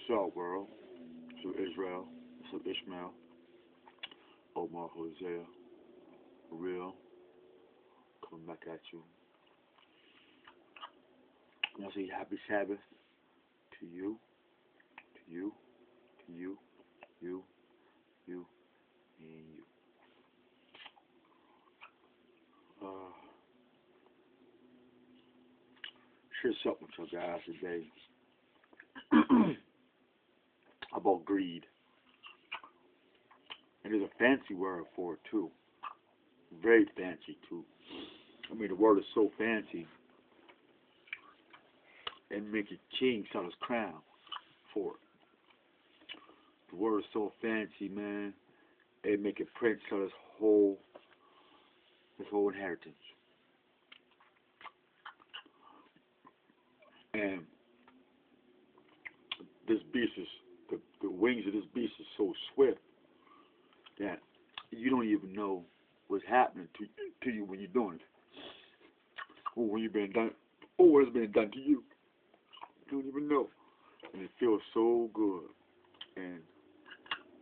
So, world, so Israel, so Ishmael, Omar, Hosea, Real, coming back at you. I say happy Sabbath to you, to you, to you, you, you, and you. Share something with you guys today about greed. And there's a fancy word for it too. Very fancy too. I mean, the word is so fancy and make a king sell his crown for it. The word is so fancy, man. It make a prince sell his whole inheritance. And this beast is the wings of this beast is so swift that you don't even know what's happening to you when you're doing it, or when you've been done, or what has been done to you. You don't even know, and it feels so good, and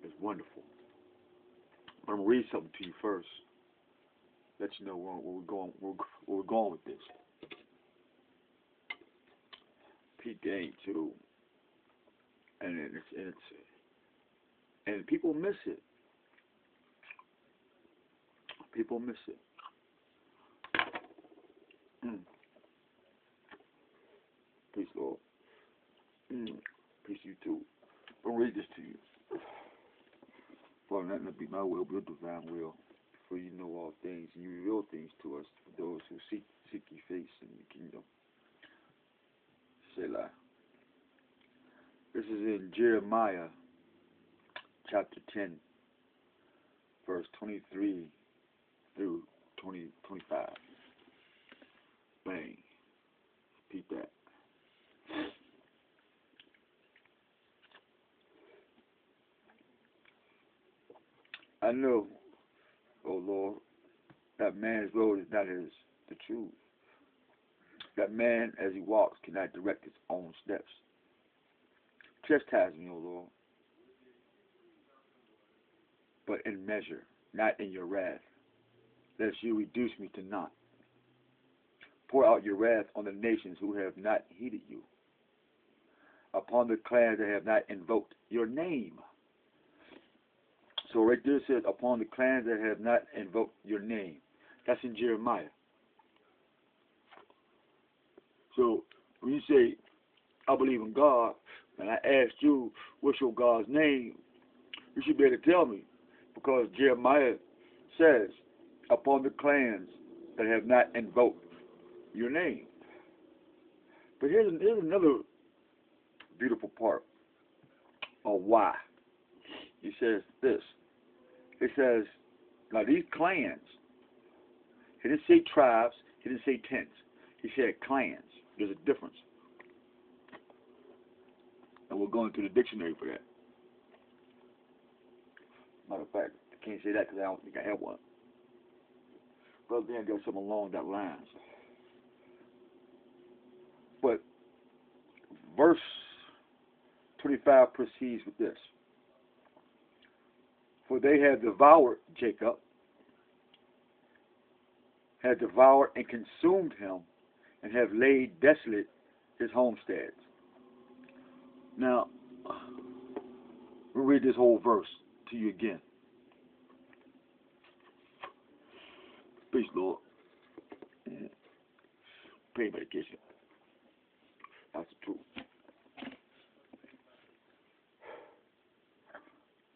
it's wonderful. But I'm gonna read something to you first. Let you know where we're going with this. Pete Game too, and and people miss it. People miss it. Peace, Lord. Peace, you too. I'll read this to you. For nothing to be my will, but your divine will. For you know all things, and you reveal things to us, for those who seek your face in the kingdom. Selah. This is in Jeremiah chapter 10, verse 23 through 25. Bang. Repeat that. I know, O Lord, that man's road is not the truth. That man, as he walks, cannot direct his own steps. Chastise me, O Lord, but in measure, not in your wrath, lest you reduce me to naught. Pour out your wrath on the nations who have not heeded you, upon the clans that have not invoked your name. So right there it says, upon the clans that have not invoked your name. That's in Jeremiah. So when you say, I believe in God, and I asked you, what's your God's name? You should be able to tell me. Because Jeremiah says, upon the clans that have not invoked your name. But here's another beautiful part of why. He says this. It says, now these clans, he didn't say tribes, he didn't say tents. He said clans. There's a difference. And we're going through the dictionary for that. Matter of fact, I can't say that because I don't think I have one. But then I got something along that lines. But verse 25 proceeds with this. For they have devoured Jacob, have devoured and consumed him, and have laid desolate his homesteads. Now, we'll read this whole verse to you again. Peace, Lord. Pain medication. That's the truth.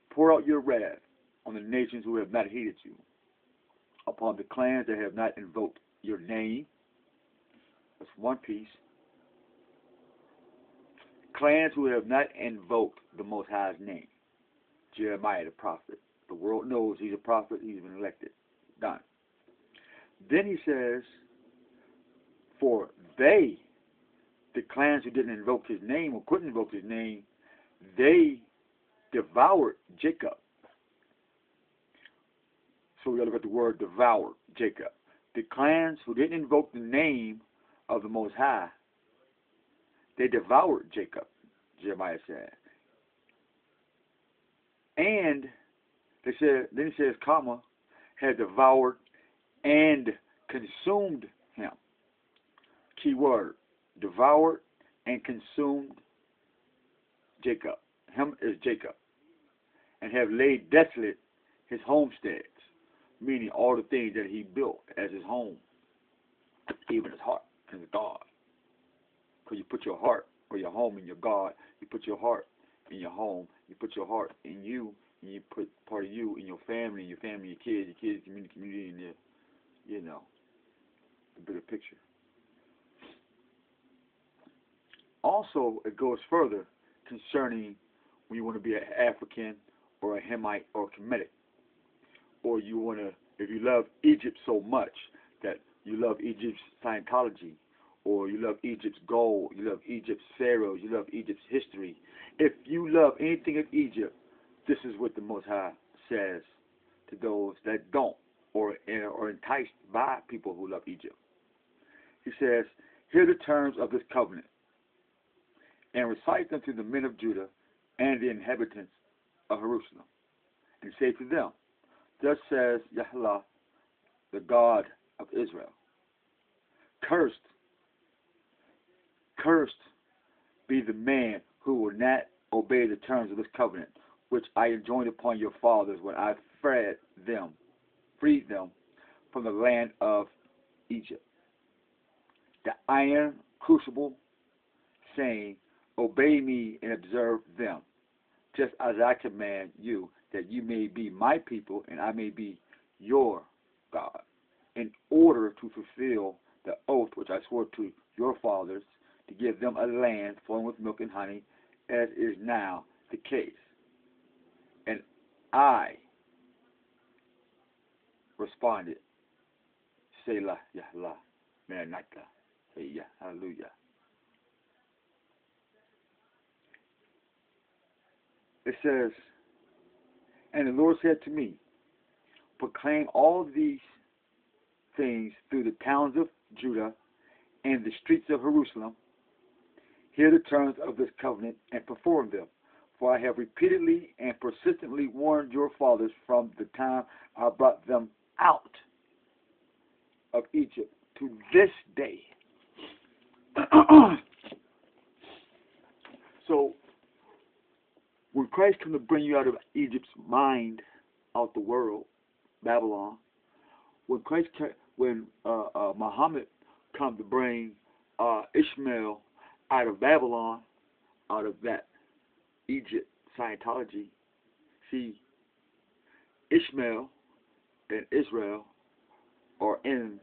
Pour out your wrath on the nations who have not heeded you, upon the clans that have not invoked your name. That's one piece. Clans who have not invoked the Most High's name. Jeremiah the prophet. The world knows he's a prophet. He's been elected. Done. Then he says, for they, the clans who didn't invoke his name or couldn't invoke his name, they devoured Jacob. So we got to look at the word devour, Jacob. The clans who didn't invoke the name of the Most High, they devoured Jacob, Jeremiah said, And they said, then it says, comma, had devoured and consumed him. Key word, devoured and consumed Jacob. Him is Jacob. And have laid desolate his homesteads, meaning all the things that he built as his home, even his heart and his God. Because you put your heart or your home in your God, you put your heart in your home, you put your heart in you, and you put part of you in your family, your kids, community, and your, the bigger picture. Also, it goes further concerning when you want to be an African or a Hemite or a Kemetic, or you want to, if you love Egypt so much that you love Egypt's Scientology, or you love Egypt's gold, you love Egypt's pharaohs, you love Egypt's history. If you love anything of Egypt, this is what the Most High says to those that don't, or enticed by people who love Egypt. He says, hear the terms of this covenant, and recite them to the men of Judah and the inhabitants of Jerusalem, and say to them, thus says Yahweh, the God of Israel, cursed be the man who will not obey the terms of this covenant, which I enjoined upon your fathers when I freed them from the land of Egypt. The iron crucible, saying, obey me and observe them, just as I command you, that you may be my people and I may be your God, in order to fulfill the oath which I swore to your fathers, to give them a land flowing with milk and honey, as is now the case. And I responded, Selah, Yahlah, Maranatha, Hey, Hallelujah. It says, and the Lord said to me, proclaim all these things through the towns of Judah and the streets of Jerusalem. Hear the terms of this covenant and perform them. For I have repeatedly and persistently warned your fathers from the time I brought them out of Egypt to this day. So, when Christ comes to bring you out of Egypt's mind, out the world, Babylon, when Muhammad comes to bring Ishmael out of Babylon, out of that Egypt Scientology, see, Ishmael and Israel are in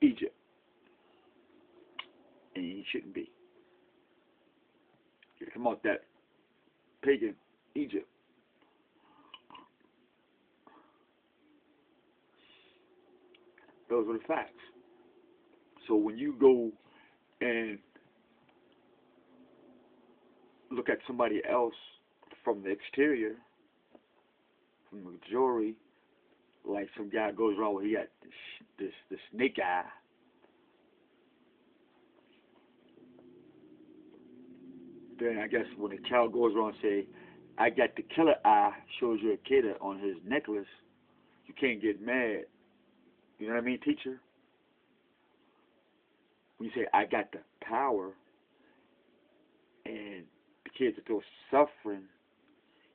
Egypt, and he shouldn't be. You come out that pagan Egypt. Those are the facts. So when you go and look at somebody else from the exterior, from the jewelry, like some guy goes around where he got this snake eye. Then I guess when a child goes around and say, I got the killer eye, shows you a kid on his necklace, you can't get mad. You know what I mean, teacher? When you say, I got the power, and the kids are still suffering,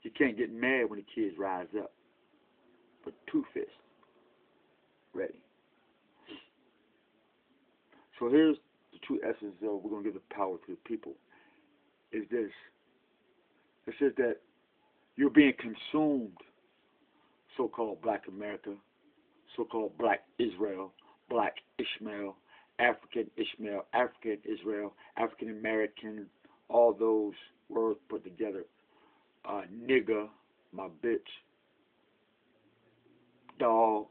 you can't get mad when the kids rise up. But two fists ready. So here's the true essence of we're going to give the power to the people. Is this. It says that you're being consumed, so-called Black America, so-called Black Israel, Black Ishmael, African Ishmael, African Israel, African American, all those words put together. Nigger, my bitch, dog.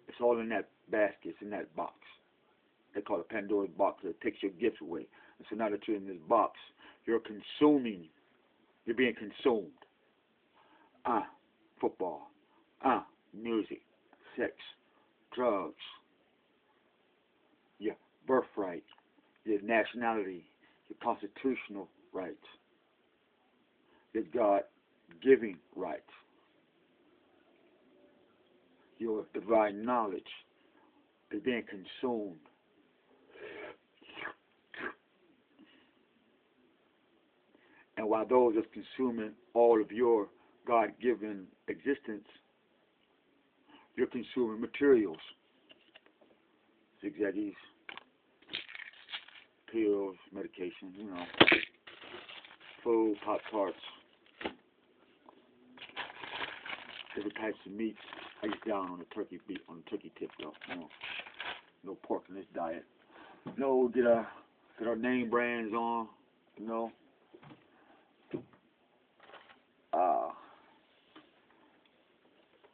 It's all in that basket, it's in that box. They call it Pandora's box. It takes your gifts away. And so now that you're in this box, you're consuming. You're being consumed. Football. Music. Sex. Drugs. Your birthright. Your nationality. Your constitutional rights. It's God-giving rights. Your divine knowledge is being consumed. And while those are consuming all of your God-given existence, you're consuming materials, zigzaggies, pills, medication, food, Pop-Tarts, different types of meats. I get down on the turkey tip though. No pork in this diet. Get our name brands on.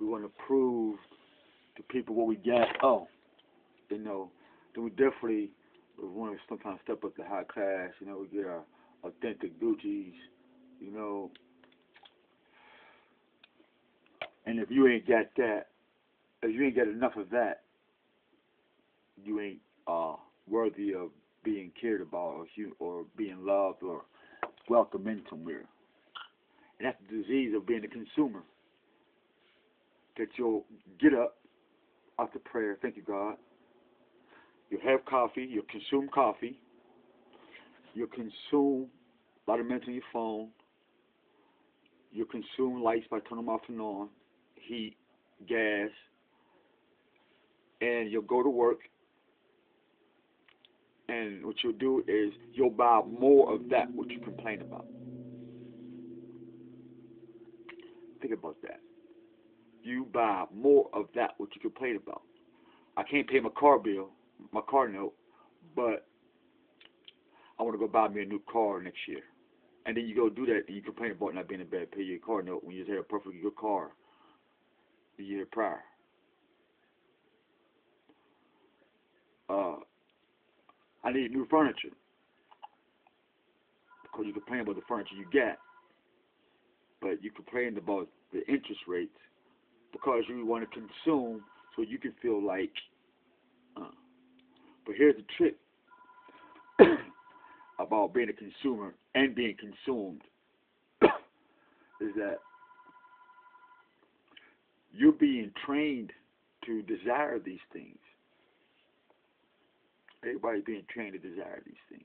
We want to prove to people what we got. Then we definitely want to sometimes step up to high class. We get our authentic Gucci's. And if you ain't got that, if you ain't got enough of that, you ain't worthy of being cared about or being loved or welcomed in somewhere. And that's the disease of being a consumer. That you'll get up after prayer, thank you God. You'll have coffee, you'll consume coffee, you'll consume a lot of minutes on your phone, you'll consume lights by turning them off and on, heat, gas, and you'll go to work, and what you'll do is you'll buy more of that which you complain about. Think about that. You buy more of that which you complain about. I can't pay my car bill, my car note, but I want to go buy me a new car next year. And then you go do that and you complain about not being able to pay your car note when you just had a perfectly good car the year prior. I need new furniture because you complain about the furniture you got, but you complain about the interest rates because you want to consume so you can feel like. But here's the trick about being a consumer and being consumed is that you're being trained to desire these things. Everybody's being trained to desire these things.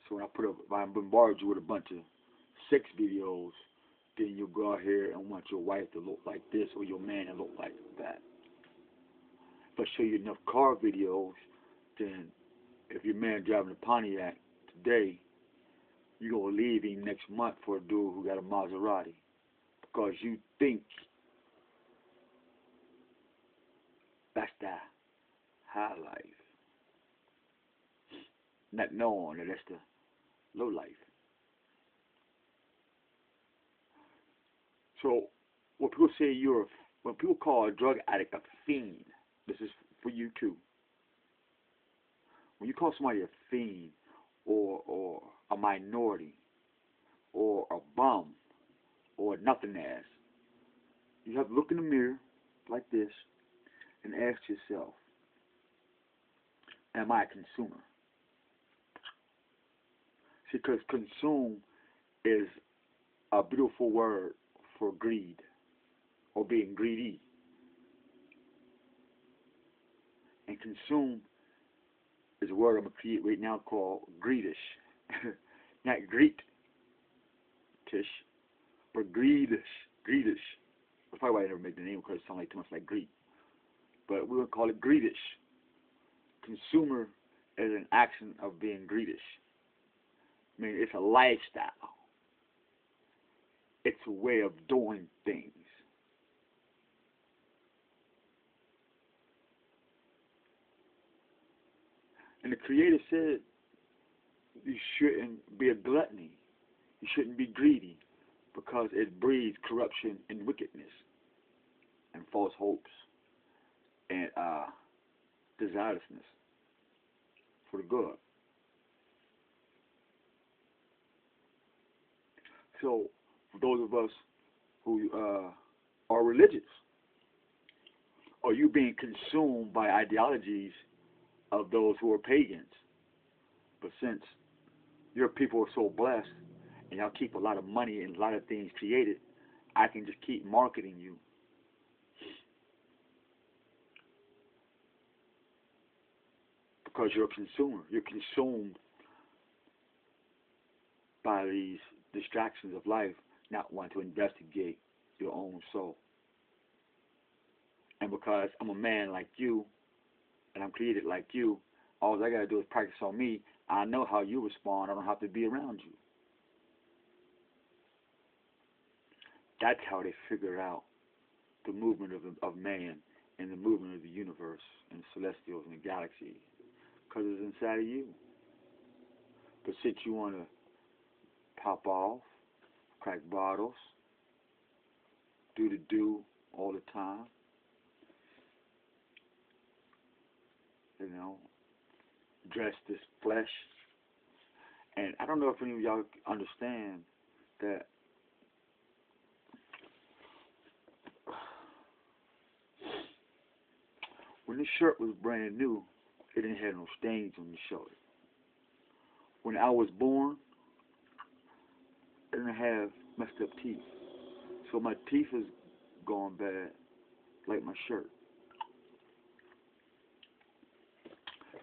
So when I bombard you with a bunch of sex videos, then you'll go out here and want your wife to look like this or your man to look like that. If I show you enough car videos, then if your man driving a Pontiac today, you're going to leave him next month for a dude who got a Maserati because you think that's the high life, not knowing that that's the low life. So when people say when people call a drug addict a fiend, this is for you too. When you call somebody a fiend or a minority or a bum or a nothing ass, you have to look in the mirror like this and ask yourself, am I a consumer? See, because consume is a beautiful word for greed or being greedy. And consume is a word I'm going to create right now called greedish. Not greet-tish, but greedish. Greedish. That's probably why I never made the name because it sounds like too much like greed. But we would call it greedish. Consumer is an action of being greedish. I mean, it's a lifestyle. It's a way of doing things. And the Creator said you shouldn't be a gluttony. You shouldn't be greedy because it breeds corruption and wickedness and false hopes and desirelessness for the good. So, for those of us who are religious, are you being consumed by ideologies of those who are pagans? But since your people are so blessed and y'all keep a lot of money and a lot of things created, I can just keep marketing you. Because you're a consumer. You're consumed by these distractions of life, not wanting to investigate your own soul. And because I'm a man like you, and I'm created like you, all I gotta do is practice on me. I know how you respond. I don't have to be around you. That's how they figure out the movement of man and the movement of the universe and the celestials and the galaxies. Because it's inside of you. But since you want to pop off, crack bottles, do the do all the time, you know, dress this flesh. And I don't know if any of y'all understand that when this shirt was brand new, it didn't have no stains on the shoulder. When I was born, I didn't have messed up teeth. So my teeth is gone bad, like my shirt.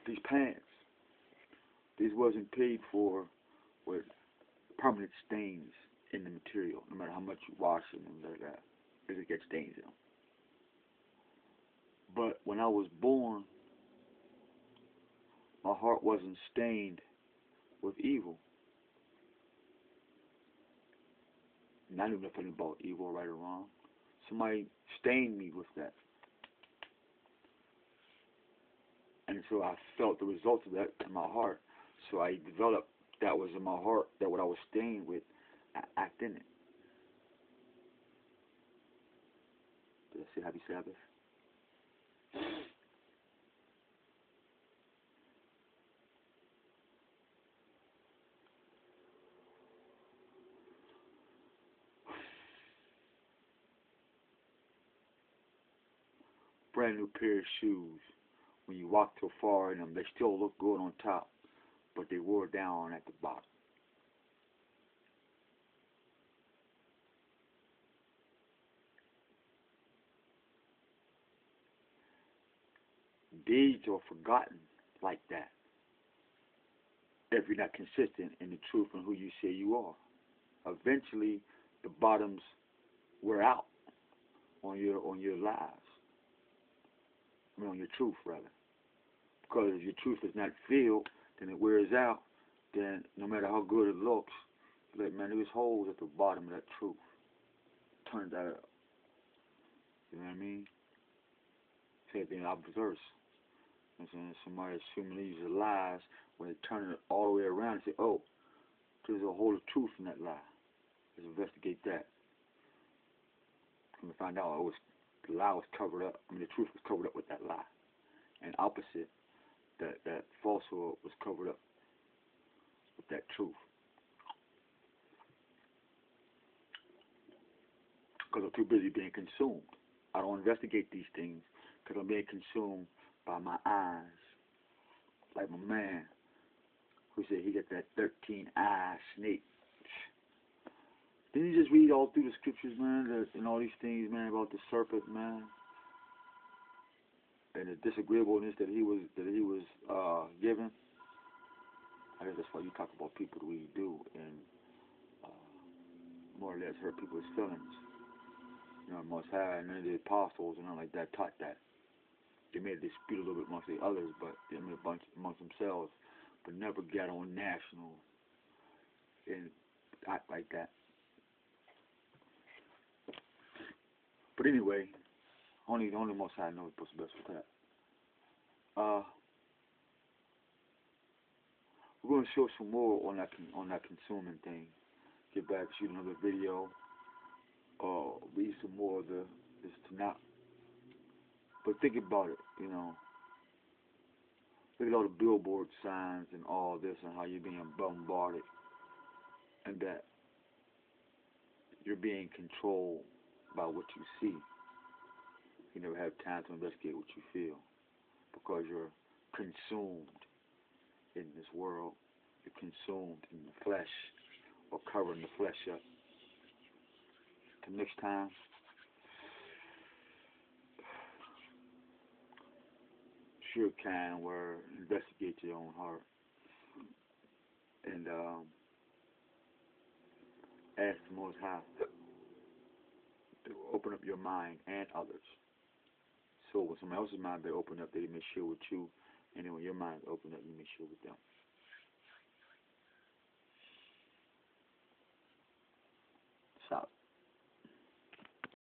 These pants, these wasn't paid for with permanent stains in the material. No matter how much you wash them and like that, they just get stains in them. But when I was born, my heart wasn't stained with evil. And I knew nothing about evil, right or wrong. Somebody stained me with that. And so I felt the results of that in my heart. So I developed that was in my heart, that what I was stained with, I act in it. Did I say happy Sabbath? Brand new pair of shoes. When you walk too far in them, they still look good on top, but they wore down at the bottom. Deeds are forgotten like that if you're not consistent in the truth and who you say you are. Eventually, the bottoms wear out on your lives. I mean, on your truth, rather. Because if your truth is not filled, then it wears out. Then no matter how good it looks, like, man, there's holes at the bottom of that truth. Turn that up. You know what I mean? Same thing opposite verse. You know what I'm saying? Somebody assuming these are lies when they turn it all the way around and say, oh, there's a whole of truth in that lie. Let's investigate that. And we find out the lie was covered up. I mean, the truth was covered up with that lie. And opposite, that falsehood was covered up with that truth. Because I'm too busy being consumed. I don't investigate these things because I'm being consumed by my eyes. Like my man who said he got that 13-eyed snake. Didn't you just read all through the scriptures, man, and all these things, man, about the serpent, man, and the disagreeableness that he was given? I guess that's why you talk about people the way you do, and more or less hurt people's feelings. You know, Most High and none of the apostles and nothing like that taught that. They made a dispute a little bit amongst the others, but they made a bunch amongst themselves, but never got on national and act like that. But anyway, only Most High knows what's best for that. We're going to show some more on that consuming thing. Get back, shoot another video, read some more of this Tanakh. But think about it, you know. Look at all the billboard signs and all this and how you're being bombarded. And that you're being controlled by what you see. You never have time to investigate what you feel because you're consumed in this world you're consumed in the flesh or covering the flesh up. Till next time, sure kind word, investigate your own heart, and ask the Most High to open up your mind and others. So when somebody else's mind be opened up, they may share with you, and then when your mind is opened up, you may share with them. Solid.